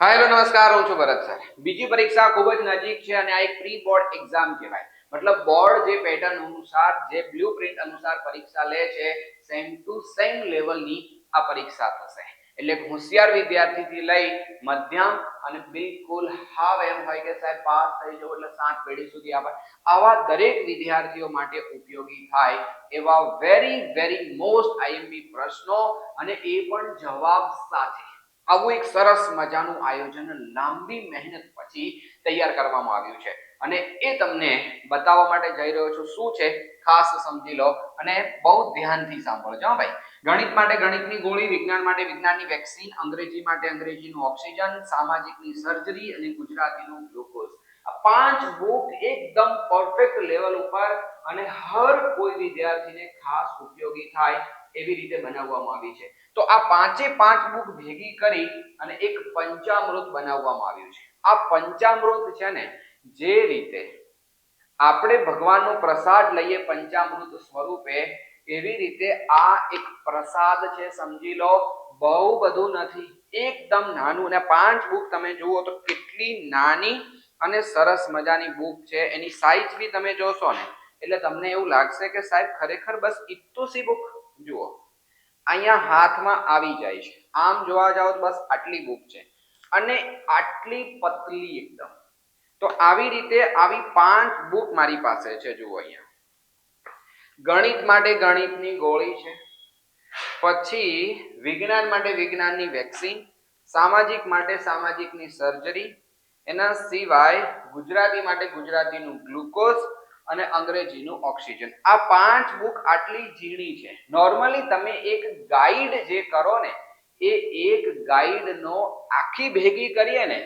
હા હેલો નમસ્કાર, હું છું ભરત સર. બીજી પરીક્ષા ખૂબ જ નજીક છે અને આ એક પ્રી બોર્ડ એક્ઝામ કહેવાય. મતલબ બોર્ડ જે પેટર્ન અનુસાર જે બ્લુપ્રિન્ટ અનુસાર પરીક્ષા લે છે સેમ ટુ સેમ લેવલની આ પરીક્ષા થશે. એટલે હોશિયાર વિદ્યાર્થીથી લઈ મધ્યમ અને બિલકુલ હાવ એમ હોય કે સાહેબ પાસ થઈ જવું એટલે 7 પેઢી સુધી આવે, આવા દરેક વિદ્યાર્થીઓ માટે ઉપયોગી થાય એવા વેરી વેરી મોસ્ટ આઈએમપી પ્રશ્નો અને એ પણ જવાબ સાથે આવું એક સરસ મજાનું આયોજન લાંબી મહેનત પછી તૈયાર કરવામાં આવ્યું છે અને એ તમને બતાવવા માટે જઈ રહ્યો છું. શું છે ખાસ સમજી લો અને બહુ ધ્યાનથી સાંભળજો ભાઈ. ગણિત માટે ગણિતની ગોળી, વિજ્ઞાન માટે વિજ્ઞાનની વેક્સિન, અંગ્રેજી માટે અંગ્રેજીનું ઓક્સિજન, સામાજિકની સર્જરી અને ગુજરાતીનું ગ્લુકોઝ. આ 5 બુક એકદમ પરફેક્ટ લેવલ ઉપર અને હર કોઈ વિદ્યાર્થીને ખાસ ઉપયોગી થાય એવી રીતે બનાવવામાં આવી છે. તો આ 5 બુક ભેગી કરી અને એક પંચામૃત બનાવવામાં આવ્યું છે. આ પંચામૃત છે ને જે રીતે આપણે ભગવાનનો પ્રસાદ લઈએ પંચામૃત સ્વરૂપે, એવી રીતે આ એક પ્રસાદ છે, સમજી લો. બહુ બધું નથી, એકદમ નાનું. અને 5 બુક તમે જુઓ તો કેટલી નાની અને સરસ મજાની બુક છે. એની સાઈઝ બી તમે જોશો ને એટલે તમને એવું લાગશે કે સાહેબ ખરેખર બસ ઇત્તુસી બુક. જુઓ અહીંયા હાથમાં આવી જાય છે. આમ જોવા જાવ તો બસ આટલી બુક છે અને આટલી પતલી એકદમ. તો આવી રીતે આવી 5 બુક મારી પાસે છે. જુઓ અહીંયા ગણિત માટે ગણિતની ગોળી છે, પછી વિજ્ઞાન માટે વિજ્ઞાનની વેક્સિન, સામાજિક માટે સામાજિકની સર્જરી, એના સિવાય ગુજરાતી માટે ગુજરાતીનું ગ્લુકોઝ અને અંગ્રેજીનું ઓક્સિજન. આ 5 બુક આટલી ઝીણી છે. નોર્મલી તમે એક ગાઈડ જે કરો ને એ એક ગાઈડનો આખી ભેગી કરીએ ને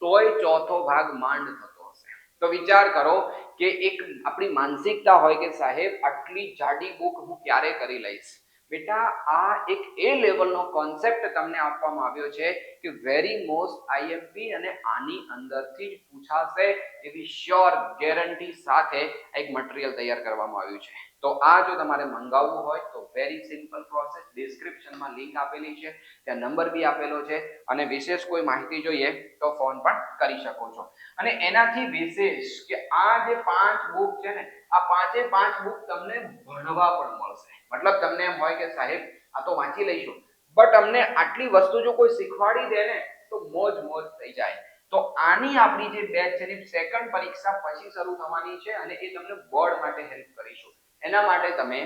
તોય ચોથો ભાગ માંડ થતો હશે. તો વિચાર કરો કે એક આપણી માનસિકતા હોય કે સાહેબ આટલી જાડી બુક હું ક્યારે કરી લઈશ. બેટા આ એક એ લેવલનો કોન્સેપ્ટ તમને આપવામાં આવ્યો છે કે વેરી મોસ્ટ આઈએમપી અને આની અંદરથી જ પૂછાશે એવી શ્યોર ગેરંટી સાથે એક મટીરિયલ તૈયાર કરવામાં આવ્યું છે. તો આ જો તમારે મંગાવવું હોય તો વેરી સિમ્પલ પ્રોસેસ. ડિસ્ક્રિપ્શનમાં લિંક આપેલી છે, ત્યાં નંબર બી આપેલો છે અને વિશેષ કોઈ માહિતી જોઈએ તો ફોન પણ કરી શકો છો. અને એનાથી વિશેષ કે આ જે 5 બુક છે ને આ 5 બુક તમને ભણવા પણ મળશે. મતલબ તમને એમ હોય કે સાહેબ આ તો વાંચી લઈશું, બટ અમને આટલી વસ્તુ જો કોઈ શીખવાડી દે ને તો મોજ મોજ થઈ જાય. તો આની આપણી જે બેચ છે ને સેકન્ડ પરીક્ષા પછી શરૂ થવાની છે અને એ તમને બોર્ડ માટે હેલ્પ કરીશું. એના માટે તમે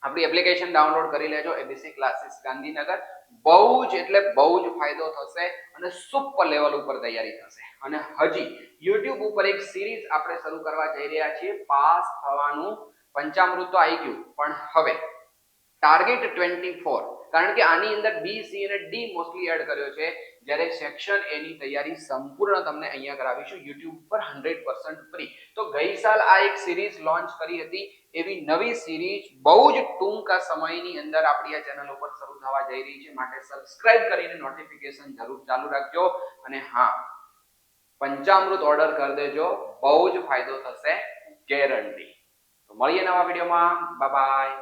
આપણી એપ્લિકેશન ડાઉનલોડ કરી લેજો, એબીસી ક્લાસીસ ગાંધીનગર. બહુ જ એટલે બહુ જ ફાયદો થશે અને સુપર લેવલ ઉપર તૈયારી થશે. અને હજી YouTube ઉપર એક સિરીઝ આપણે શરૂ કરવા જઈ રહ્યા છીએ. પાસ થવાનું પંચામૃત તો આવી ગયું, પણ હવે ટાર્ગેટ 24, કારણ કે આની અંદર બી, સી અને ડી મોસ્ટલી એડ કર્યો છે, જ્યારે સેક્શન એ ની તૈયારી સંપૂર્ણ તમને અહીંયા કરાવીશું YouTube પર 100% ફ્રી. તો ગઈ સાલ આ એક સિરીઝ લોન્ચ કરી હતી, એવી નવી સિરીઝ બહુ જ ટૂંકા સમયની અંદર આપણી આ ચેનલ ઉપર શરૂ થવા જઈ રહી છે. માટે સબસ્ક્રાઇબ કરીને નોટિફિકેશન જરૂર ચાલુ રાખજો. અને હા, પંચામૃત ઓર્ડર કરી દેજો, બહુ જ ફાયદો થશે, ગેરંટી. તો મળીએ નવા વિડીયોમાં. Bye bye.